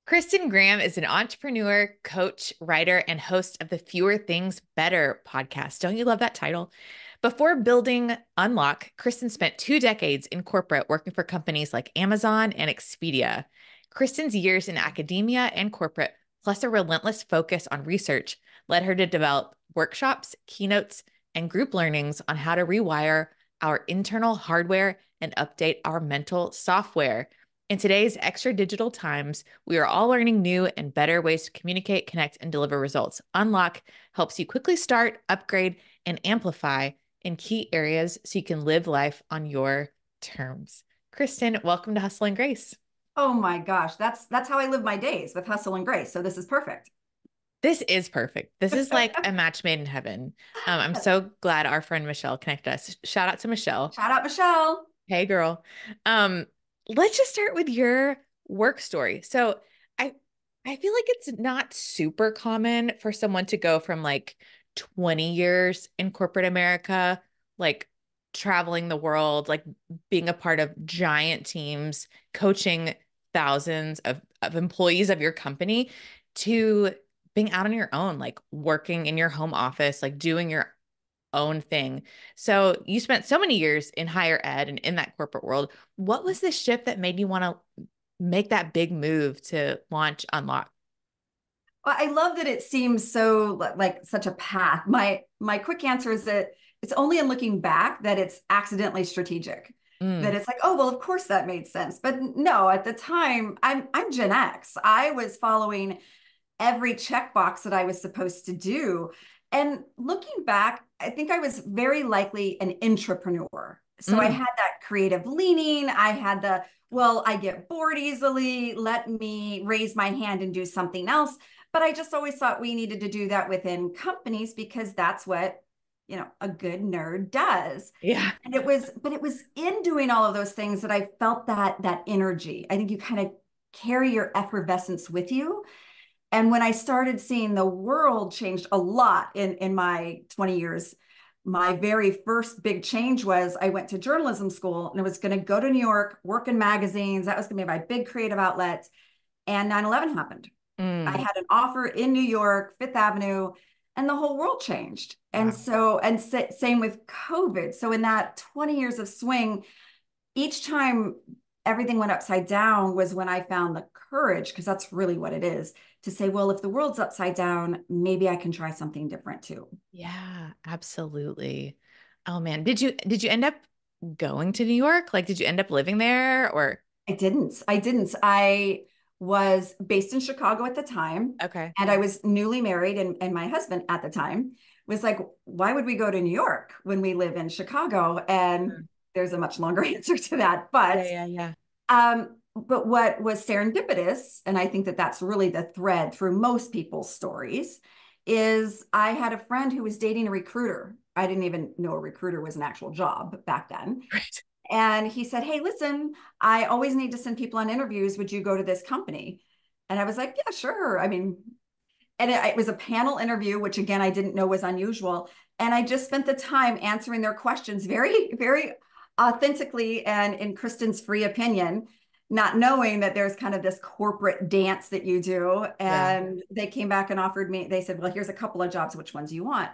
Kristin Graham is an entrepreneur, coach, writer, and host of the Fewer Things Better podcast. Don't you love that title? Before building Unlock, Kristin spent 2 decades in corporate working for companies like Amazon and Expedia. Kristin's years in academia and corporate, plus a relentless focus on research, led her to develop workshops, keynotes, and group learnings on how to rewire our internal hardware and update our mental software. In today's extra digital times, we are all learning new and better ways to communicate, connect, and deliver results. Unlock helps you quickly start, upgrade, and amplify in key areas so you can live life on your terms. Kristin, welcome to Hustle and Grace. Oh my gosh, that's how I live my days, with hustle and grace. So this is perfect. This is perfect. This is like a match made in heaven. I'm so glad our friend Michelle connected us. Shout out to Michelle. Shout out, Michelle. Hey, girl. Um, let's just start with your work story. So I I feel like it's not super common for someone to go from like 20 years in corporate America, like traveling the world, like being a part of giant teams, coaching thousands of employees of your company, to being out on your own, like working in your home office, like doing your own thing. So you spent so many years in higher ed and in that corporate world. What was the shift that made you want to make that big move to launch Unlock? Well, I love that it seems so like such a path. My quick answer is that it's only in looking back that it's accidentally strategic. That Mm, it's like, oh, well, of course that made sense. But no, at the time, I'm Gen X. I was following every checkbox that I was supposed to do. And looking back, I think I was very likely an intrapreneur. So I mm, had that creative leaning. I had well, I get bored easily. Let me raise my hand and do something else. But I just always thought we needed to do that within companies because that's what, a good nerd does. yeah. And but it was in doing all of those things that I felt that energy. I think you kind of carry your effervescence with you. And when I started seeing the world changed a lot in my 20 years, my very first big change was I went to journalism school and I was going to go to New York, work in magazines. That was going to be my big creative outlet. And 9/11 happened. I Mm, had an offer in New York, Fifth Avenue, and the whole world changed. And wow. so, and same with COVID. So in that 20 years of swing, each time everything went upside down was when I found the courage, because that's really what it is, to say, well, if the world's upside down, maybe I can try something different too. Yeah, absolutely. Oh man, did you end up going to New York? Like, did you end up living there or? I didn't. I didn't. I was based in Chicago at the time, Okay. and I was newly married, and my husband at the time was like, why would we go to New York when we live in Chicago? And Mm. there's a much longer answer to that. Yeah, yeah, yeah. But what was serendipitous, and I think that that's really the thread through most people's stories, is I had a friend who was dating a recruiter. I didn't even know a recruiter was an actual job back then. Right. And he said, hey, listen, I always need to send people on interviews. Would you go to this company? And I was like, yeah, sure. I mean, and it was a panel interview, which again, I didn't know was unusual. And I just spent the time answering their questions very, very authentically and in Kristin's free opinion, not knowing that there's kind of this corporate dance that you do. Yeah. And they came back and offered me, they said, well, here's a couple of jobs. Which ones do you want?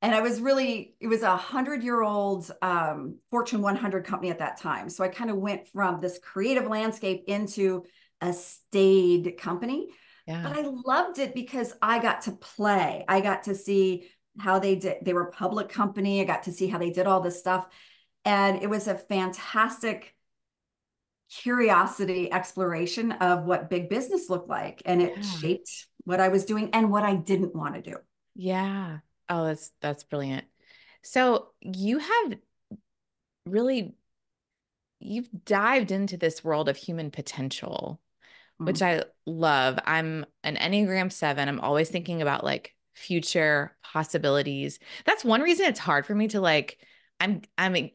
And it was 100-year-old Fortune 100 company at that time. So I kind of went from this creative landscape into a staid company, but Yeah. I loved it because I got to play. I got to see how they did. They were a public company. I got to see how they did all this stuff. And it was a fantastic curiosity exploration of what big business looked like. And it Yeah. shaped what I was doing and what I didn't want to do. Yeah. Oh, that's brilliant. So you have really you've dived into this world of human potential, which Mm. I love. I'm an Enneagram 7. I'm always thinking about like future possibilities. That's one reason it's hard for me to like I'm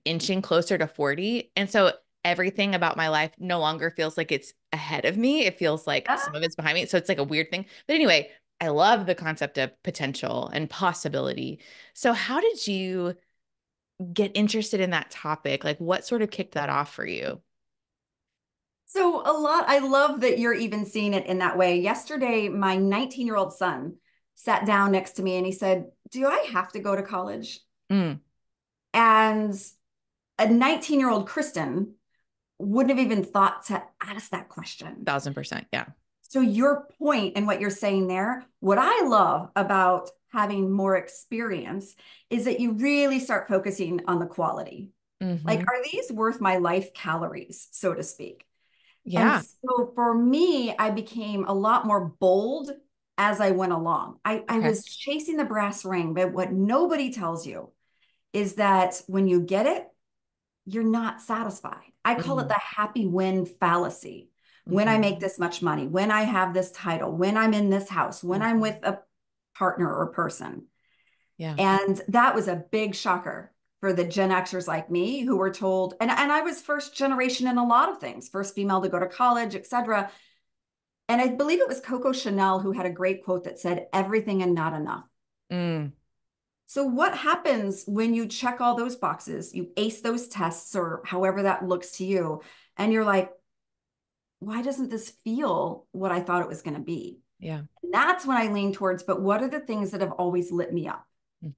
inching closer to 40. And so everything about my life no longer feels like it's ahead of me. It feels like some of Ah, it's behind me. So it's like a weird thing. But anyway, I love the concept of potential and possibility. So how did you get interested in that topic? Like what sort of kicked that off for you? So I love that you're even seeing it in that way. Yesterday, my 19-year-old son sat down next to me and he said, "Do I have to go to college?" Mm, And a 19-year-old Kristin wouldn't have even thought to ask that question. 1000%. Yeah. So your point and what you're saying there, what I love about having more experience is that you really start focusing on the quality. Like, Hmm. are these worth my life calories, so to speak? And Yeah. so for me, I became a lot more bold as I went along. I Okay. was chasing the brass ring, but what nobody tells you is that when you get it, you're not satisfied. I call it Mm, the happy win fallacy. When I make hmm. this much money, when I have this title, when I'm in this house, when I'm with Hmm. a partner or person. Yeah. And that was a big shocker for the Gen Xers like me who were told, and I was first generation in a lot of things, first female to go to college, etc. And I believe it was Coco Chanel who had a great quote that said, everything and not enough. Mm, So, what happens when you check all those boxes, you ace those tests, or however that looks to you, and you're like, why doesn't this feel what I thought it was going to be? yeah. And that's when I lean towards, but what are the things that have always lit me up?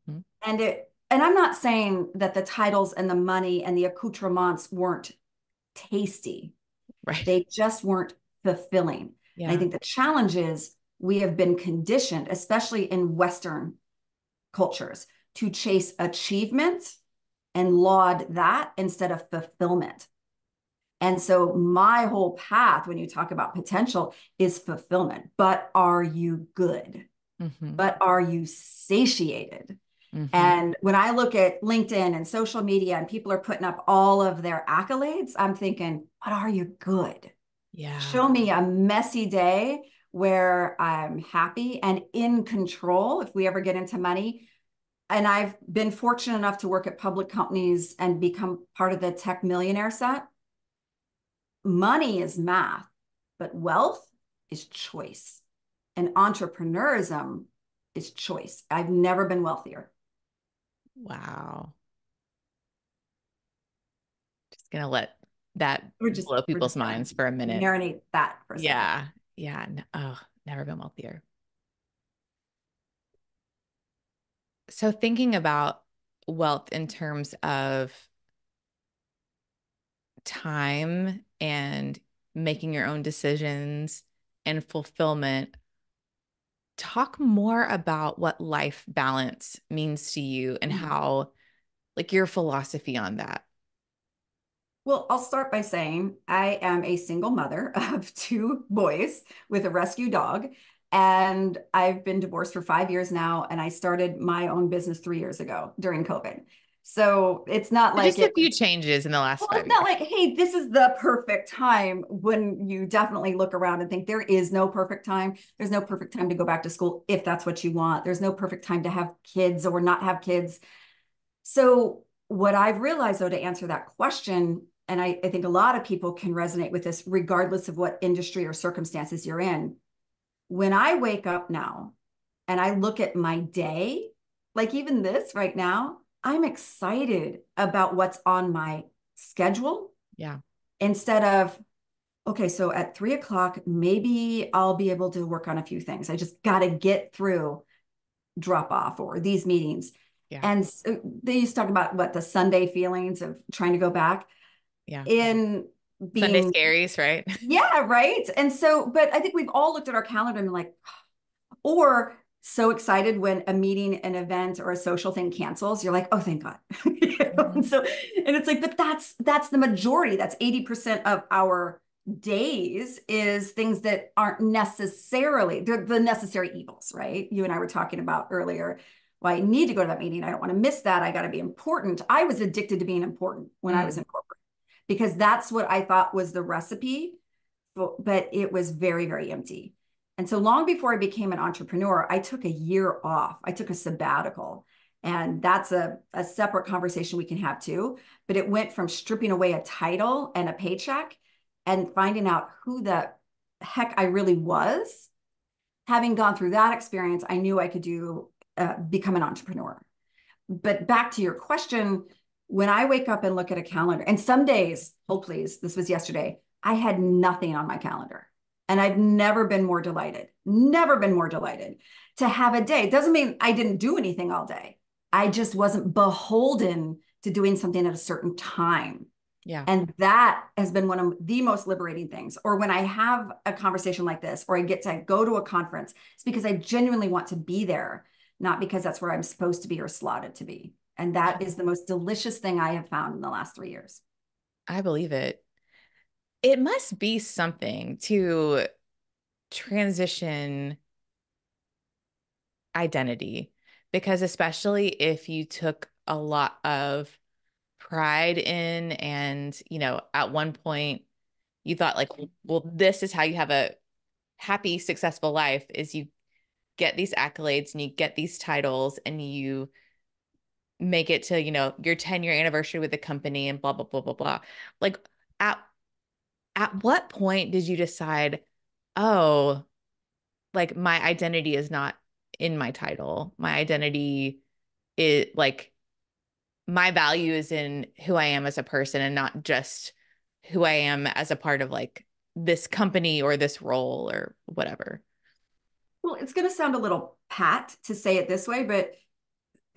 Hmm. And I'm not saying that the titles and the money and the accoutrements weren't tasty. Right. They just weren't fulfilling. And I Yeah. think the challenge is we have been conditioned, especially in Western cultures, to chase achievement and laud that instead of fulfillment. And so my whole path, when you talk about potential, is fulfillment. But are you good? Hmm. But are you satiated? Hmm. And when I look at LinkedIn and social media and people are putting up all of their accolades, I'm thinking, but are you good? Yeah. Show me a messy day where I'm happy and in control if we ever get into money. And I've been fortunate enough to work at public companies and become part of the tech millionaire set. Money is math, but wealth is choice. And entrepreneurism is choice. I've never been wealthier. Wow. Just gonna let that blow We're people's just gonna minds for a minute. marinate that for a second. Yeah. Yeah. Oh, never been wealthier. So thinking about wealth in terms of time and making your own decisions and fulfillment, talk more about what life balance means to you and Mm. how, like, your philosophy on that. Well, I'll start by saying I am a single mother of two boys with a rescue dog. And I've been divorced for 5 years now. And I started my own business 3 years ago during COVID. So it's not So like just a it few was, changes in the last well, five it's not years. like, hey, this is the perfect time when you definitely look around and think there is no perfect time. There's no perfect time to go back to school if that's what you want. There's no perfect time to have kids or not have kids. So, what I've realized, though, to answer that question, and I think a lot of people can resonate with this, regardless of what industry or circumstances you're in. When I wake up now and I look at my day, like even this right now, I'm excited about what's on my schedule Yeah. instead of, okay, so at 3 o'clock, maybe I'll be able to work on a few things. I just got to get through drop off or these meetings. Yeah. And so they used to talk about what the Sunday feelings of trying to go back Yeah. in Sunday being, scaries, right? yeah, right. And so, but I think we've all looked at our calendar and been like, or so excited when a meeting, an event, or a social thing cancels. You're like, oh, thank God. And Mhm. so, and it's like, but that's the majority. That's 80% of our days is things that aren't necessarily they're the necessary evils, right? You and I were talking about earlier. Well, I need to go to that meeting. I don't want to miss that. I got to be important. I was addicted to being important when I was Mm, in corporate because that's what I thought was the recipe, but it was very, very empty. And so long before I became an entrepreneur, I took a year off. I took a sabbatical. And that's a separate conversation we can have too. But it went from stripping away a title and a paycheck and finding out who the heck I really was. Having gone through that experience, I knew I could become an entrepreneur. But back to your question, when I wake up and look at a calendar, and some days, oh please, this was yesterday, I had nothing on my calendar. And I've never been more delighted, never been more delighted to have a day. It doesn't mean I didn't do anything all day. I just wasn't beholden to doing something at a certain time. Yeah. And that has been one of the most liberating things. Or when I have a conversation like this, or I get to go to a conference, it's because I genuinely want to be there, not because that's where I'm supposed to be or slotted to be. And that is the most delicious thing I have found in the last 3 years. I believe it. It must be something to transition identity, because especially if you took a lot of pride in, and, at one point you thought like, well, this is how you have a happy, successful life, is you get these accolades and you get these titles and you make it to, your 10-year anniversary with the company and blah, blah, blah, blah, blah. Like at what point did you decide, oh, like my identity is not in my title. My identity is like, my value is in who I am as a person and not just who I am as a part of like this company or this role or whatever. Well, it's going to sound a little pat to say it this way, but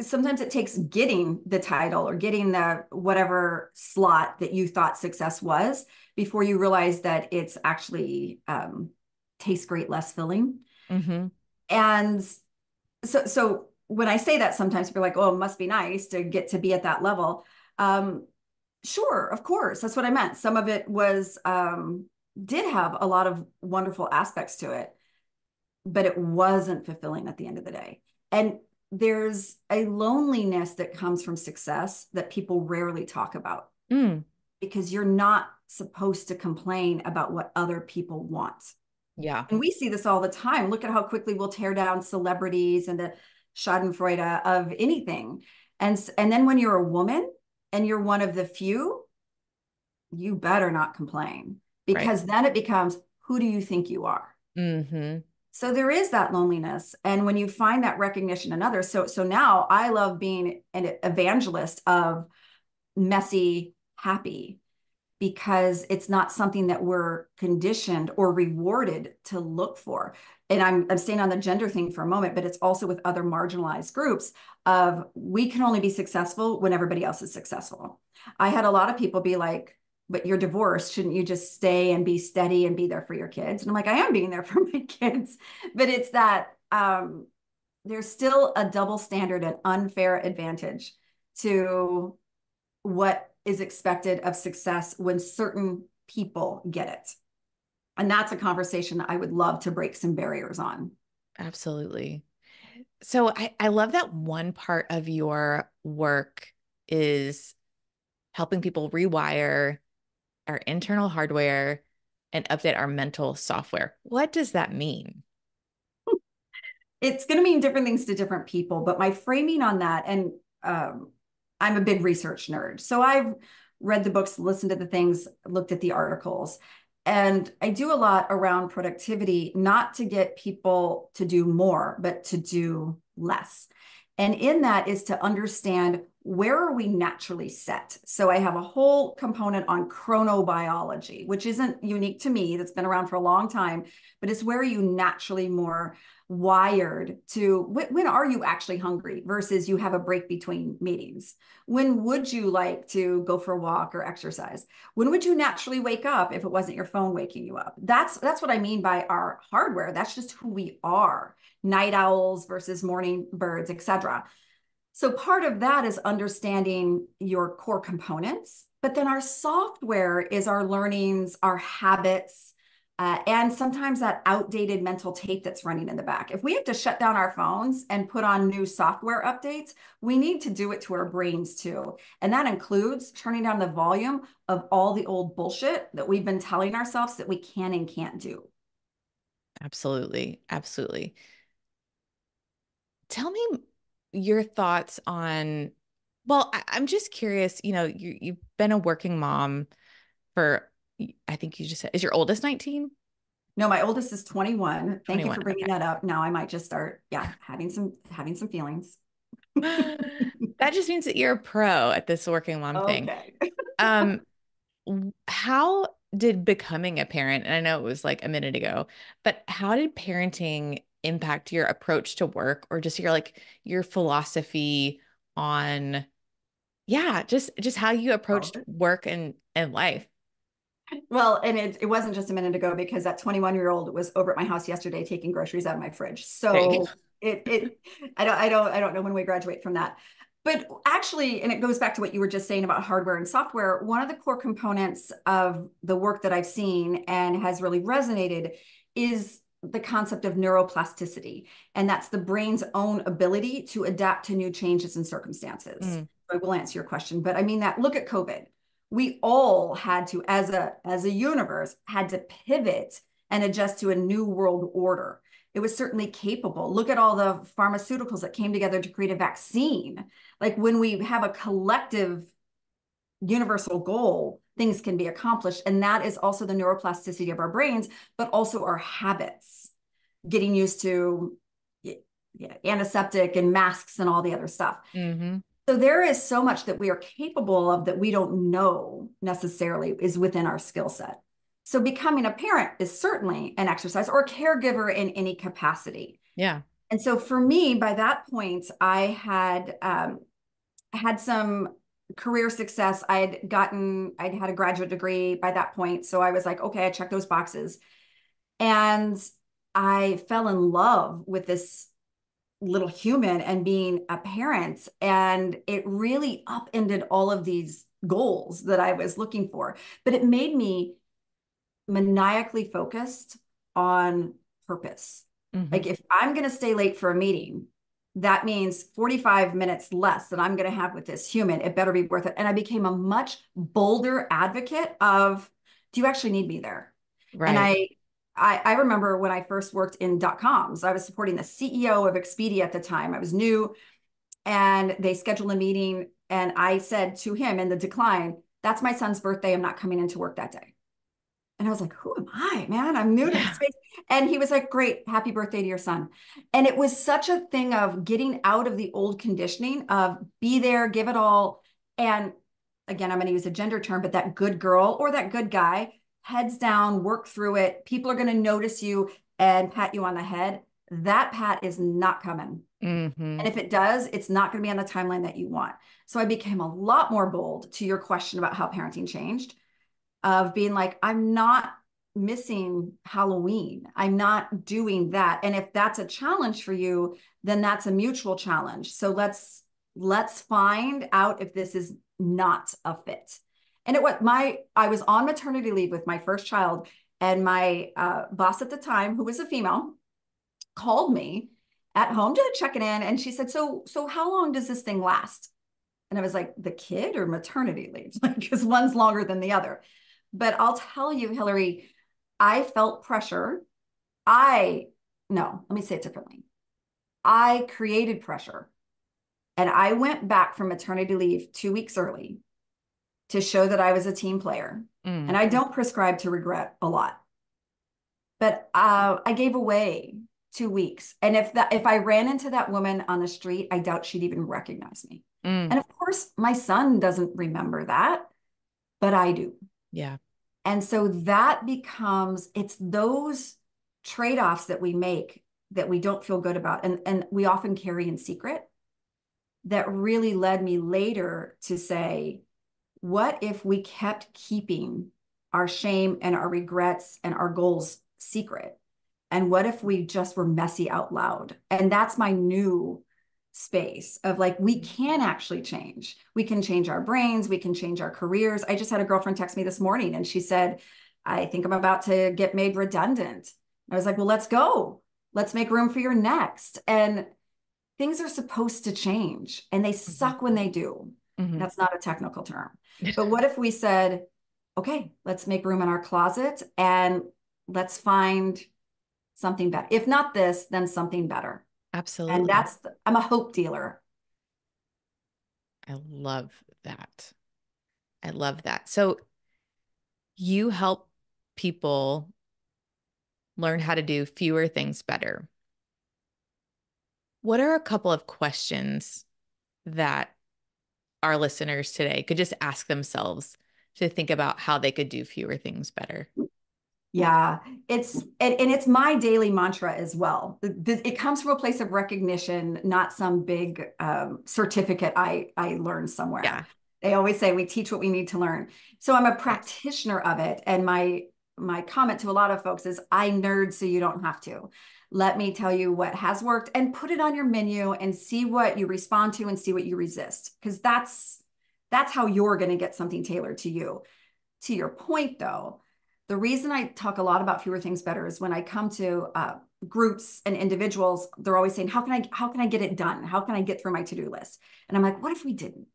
sometimes it takes getting the title or getting the whatever slot that you thought success was before you realize that it's actually tastes great, less filling. Mm-hmm. And so when I say that, sometimes people are like, oh, it must be nice to get to be at that level. Um, sure, of course, that's what I meant. Some of it was did have a lot of wonderful aspects to it, but it wasn't fulfilling at the end of the day. And there's a loneliness that comes from success that people rarely talk about Mm, because you're not supposed to complain about what other people want. yeah. And we see this all the time. Look at how quickly we'll tear down celebrities and the schadenfreude of anything. And then when you're a woman and you're one of the few, you better not complain Right. because then it becomes, who do you think you are? Mm-hmm. So there is that loneliness. And when you find that recognition in others, so now I love being an evangelist of messy, happy, because it's not something that we're conditioned or rewarded to look for. And I'm staying on the gender thing for a moment, but it's also with other marginalized groups of we can only be successful when everybody else is successful. I had a lot of people be like, but you're divorced. Shouldn't you just stay and be steady and be there for your kids? And I'm like, I am being there for my kids. But it's that there's still a double standard and unfair advantage to what is expected of success when certain people get it. And that's a conversation that I would love to break some barriers on. Absolutely. So I love that one part of your work is helping people rewire our internal hardware and update our mental software. What does that mean? It's going to mean different things to different people, but my framing on that, and um, I'm a big research nerd. So I've read the books, listened to the things, looked at the articles, and I do a lot around productivity, not to get people to do more, but to do less. And in that is to understand where are we naturally set. So I have a whole component on chronobiology, which isn't unique to me, that's been around for a long time, but it's where are you naturally more wired to when are you actually hungry versus you have a break between meetings? When would you like to go for a walk or exercise? When would you naturally wake up if it wasn't your phone waking you up? That's what I mean by our hardware. That's just who we are. Night owls versus morning birds, etc. So part of that is understanding your core components, but then our software is our learnings, our habits, and sometimes that outdated mental tape that's running in the back. If we have to shut down our phones and put on new software updates, we need to do it to our brains too. And that includes turning down the volume of all the old bullshit that we've been telling ourselves that we can and can't do. Absolutely. Absolutely. Tell me your thoughts on, well, I'm just curious, you've been a working mom for, I think you just said, is your oldest 19? No, my oldest is 21. Thank you 21. for bringing Okay. that up. Now I might just start, yeah, having some feelings. That just means that you're a pro at this working mom thing. Okay. Um, how did becoming a parent, and I know it was like a minute ago, but how did parenting impact your approach to work or just your like your philosophy on, yeah, just how you approached work and life? Well, and it wasn't just a minute ago because that 21-year-old was over at my house yesterday taking groceries out of my fridge. There you go. So I don't know when we graduate from that. But actually, and it goes back to what you were just saying about hardware and software, one of the core components of the work that I've seen and has really resonated is the concept of neuroplasticity. And that's the brain's own ability to adapt to new changes and circumstances. Mm, I will answer your question, but I mean that look at COVID. We all had to, as a universe, had to pivot and adjust to a new world order. It was certainly capable. Look at all the pharmaceuticals that came together to create a vaccine. Like when we have a collective universal goal, things can be accomplished. And that is also the neuroplasticity of our brains, but also our habits, getting used to antiseptic and masks and all the other stuff. hmm So there is so much that we are capable of that we don't know necessarily is within our skill set. So becoming a parent is certainly an exercise, or a caregiver in any capacity. Yeah. And so for me, by that point, I had some career success. I'd had a graduate degree by that point. So I was like, okay, I checked those boxes. And I fell in love with this little human and being a parent. And it really upended all of these goals that I was looking for. But it made me maniacally focused on purpose. hmm Like if I'm going to stay late for a meeting, that means 45 minutes less that I'm going to have with this human. It better be worth it. And I became a much bolder advocate of, do you actually need me there? And Right. I remember when I first worked in .coms, I was supporting the CEO of Expedia at the time. I was new, and they scheduled a meeting, and I said to him in the decline, "That's my son's birthday. I'm not coming into work that day." And I was like, "Who am I, man? I'm new to the Yeah. space." And he was like, "Great, happy birthday to your son." And it was such a thing of getting out of the old conditioning of be there, give it all. And again, I'm going to use a gender term, but that good girl or that good guy, heads down, work through it. People are going to notice you and pat you on the head. That pat is not coming. hmm And if it does, it's not going to be on the timeline that you want. So I became a lot more bold to your question about how parenting changed, of being like, I'm not missing Halloween. I'm not doing that. And if that's a challenge for you, then that's a mutual challenge. So let's find out if this is not a fit. And I was on maternity leave with my first child, and my boss at the time, who was a female, called me at home to check it in, and she said, "So how long does this thing last?" And I was like, "The kid or maternity leave?" Because one's longer than the other. But I'll tell you, Hillary, I felt pressure. I, no, let me say it differently. I created pressure, and I went back from maternity leave 2 weeks early to show that I was a team player. Mm. And I don't prescribe to regret a lot, but I gave away 2 weeks. And if I ran into that woman on the street, I doubt she'd even recognize me. Mm. And of course, my son doesn't remember that, but I do. Yeah. And so that becomes, it's those trade-offs that we make that we don't feel good about. And we often carry in secret, that really led me later to say, what if we kept keeping our shame and our regrets and our goals secret? And what if we just were messy out loud? And that's my new space of like, we can actually change. We can change our brains. We can change our careers. I just had a girlfriend text me this morning, and she said, "I think I'm about to get made redundant." I was like, "Well, let's go. Let's make room for your next." And things are supposed to change, and they hmm suck when they do. hmm That's not a technical term. But what if we said, okay, let's make room in our closet and let's find something better. If not this, then something better. And Absolutely. I'm a hope dealer. I love that. I love that. So you help people learn how to do fewer things better. What are a couple of questions that our listeners today could just ask themselves to think about how they could do fewer things better. Yeah, and it's my daily mantra as well. It comes from a place of recognition, not some big certificate I learned somewhere. Yeah. They always say we teach what we need to learn. So I'm a Yes. practitioner of it, and my comment to a lot of folks is, I nerd so you don't have to. Let me tell you what has worked and put it on your menu and see what you respond to and see what you resist, because that's how you're going to get something tailored to you. To your point, though, the reason I talk a lot about fewer things better is when I come to groups and individuals, they're always saying, how can I get it done? How can I get through my to-do list? And I'm like, what if we didn't?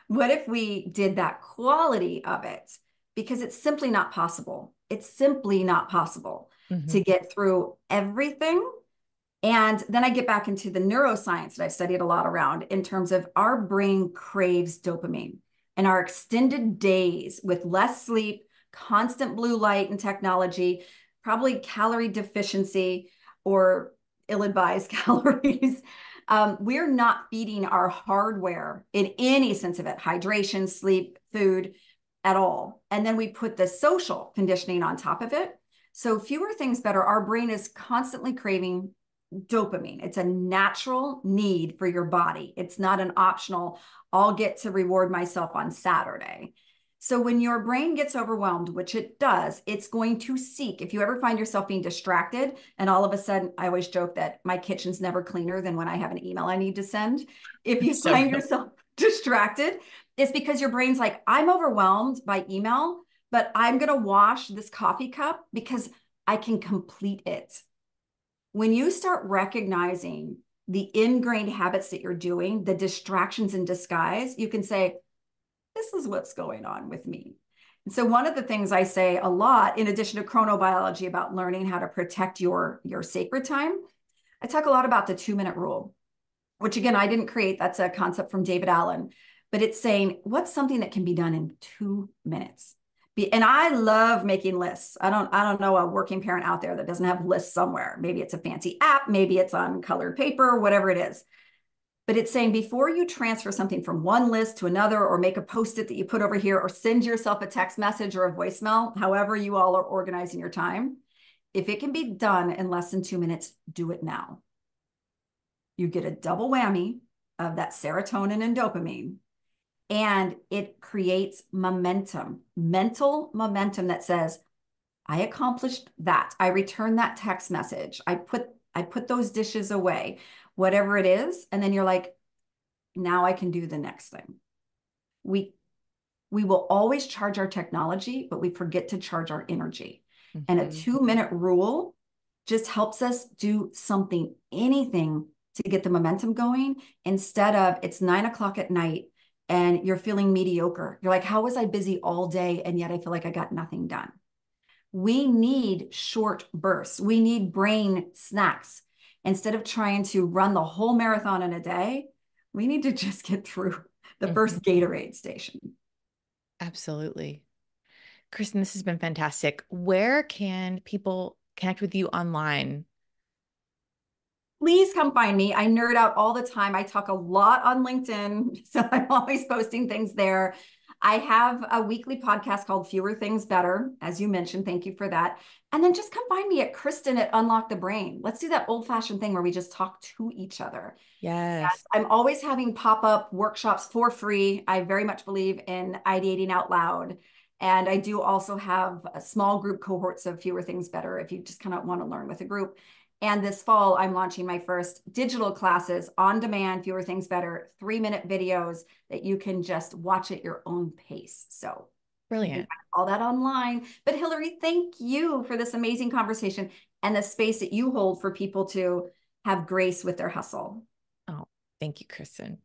What if we did that quality of it? Because it's simply not possible. It's simply not possible Mm-hmm. to get through everything. And then I get back into the neuroscience that I've studied a lot around in terms of our brain craves dopamine, and our extended days with less sleep, constant blue light and technology, probably calorie deficiency or ill-advised calories. We're not feeding our hardware in any sense of it, hydration, sleep, food at all. And then we put the social conditioning on top of it. So fewer things better. Our brain is constantly craving dopamine. It's a natural need for your body. It's not an optional, I'll get to reward myself on Saturday. So when your brain gets overwhelmed, which it does, it's going to seek. If you ever find yourself being distracted and all of a sudden, I always joke that my kitchen's never cleaner than when I have an email I need to send. If you So find real. yourself distracted, it's because your brain's like, I'm overwhelmed by email, but I'm going to wash this coffee cup because I can complete it. When you start recognizing the ingrained habits that you're doing, the distractions in disguise, you can say, this is what's going on with me. And so one of the things I say a lot, in addition to chronobiology about learning how to protect your sacred time, I talk a lot about the 2-minute rule, which again, I didn't create. That's a concept from David Allen, but it's saying, what's something that can be done in 2 minutes? And I love making lists. I don't know a working parent out there that doesn't have lists somewhere. Maybe it's a fancy app, maybe it's on colored paper, whatever it is. But it's saying, before you transfer something from one list to another, or make a post-it that you put over here, or send yourself a text message or a voicemail, however you all are organizing your time, if it can be done in less than 2 minutes, do it now. You get a double whammy of that serotonin and dopamine, and it creates momentum, mental momentum that says, I accomplished that. I returned that text message. I put those dishes away, whatever it is. And then you're like, now I can do the next thing. We will always charge our technology, but we forget to charge our energy. And a Mm-hmm. 2-minute rule just helps us do something, anything, to get the momentum going, instead of it's 9 o'clock at night and you're feeling mediocre. You're like, how was I busy all day? And yet I feel like I got nothing done. We need short bursts. We need brain snacks. Instead of trying to run the whole marathon in a day, we need to just get through the Mm-hmm. first Gatorade station. Absolutely. Kristin, this has been fantastic. Where can people connect with you online? Please come find me. I nerd out all the time. I talk a lot on LinkedIn, so I'm always posting things there. I have a weekly podcast called Fewer Things Better, as you mentioned. Thank you for that. And then just come find me at Kristin at Unlock the Brain. Let's do that old-fashioned thing where we just talk to each other. Yes. I'm always having pop-up workshops for free. I very much believe in ideating out loud. And I do also have a small group cohorts of Fewer Things Better if you just kind of want to learn with a group. And this fall, I'm launching my first digital classes on demand, Fewer Things Better, 3-minute videos that you can just watch at your own pace. So you can Brilliant. find all that online. But Hillary, thank you for this amazing conversation and the space that you hold for people to have grace with their hustle. Oh, thank you, Kristin.